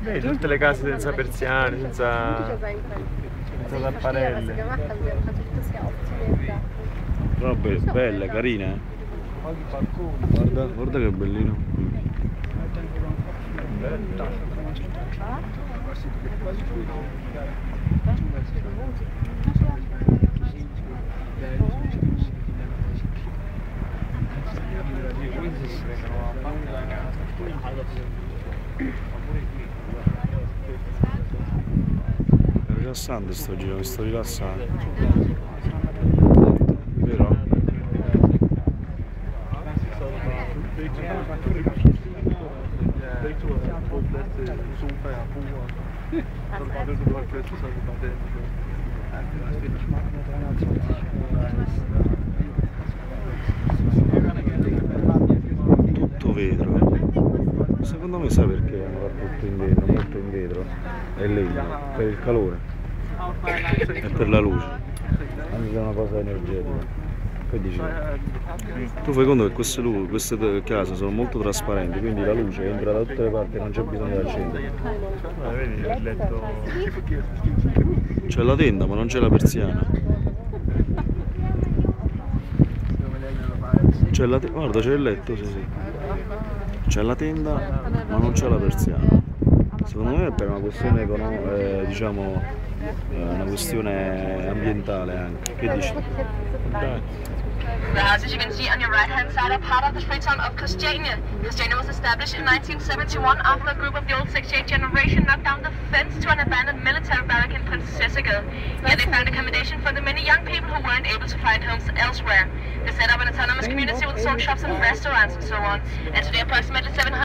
Vedi tutte le case senza persiane, senza tapparelle. Però belle, carine. Guarda che bellino. È rilassante sto giro, mi sto rilassando. Vero? Tutto vetro. Secondo me sai perché hanno fatto tutto in vetro, molto in vetro? È legno, per il calore e per la luce. Anche se è una cosa energetica. Che dici? Tu fai conto che queste case sono molto trasparenti, quindi la luce entra da tutte le parti e non c'è bisogno di accendere. Vedi il letto. C'è la tenda ma non c'è la persiana. Guarda, c'è il letto, sì. C'è la tenda ma non c'è la persiana. Secondo me è per una questione diciamo una questione ambientale anche. Che dici? The house, as you can see on your right-hand side, are part of the Freetown of Christiania. Christiania was established in 1971 after a group of the old 68 generation knocked down the fence to an abandoned military barrack in Prinsessegade. Here they found accommodation for the many young people who weren't able to find homes elsewhere. They set up an autonomous community with sold shops and restaurants and so on. And today approximately 700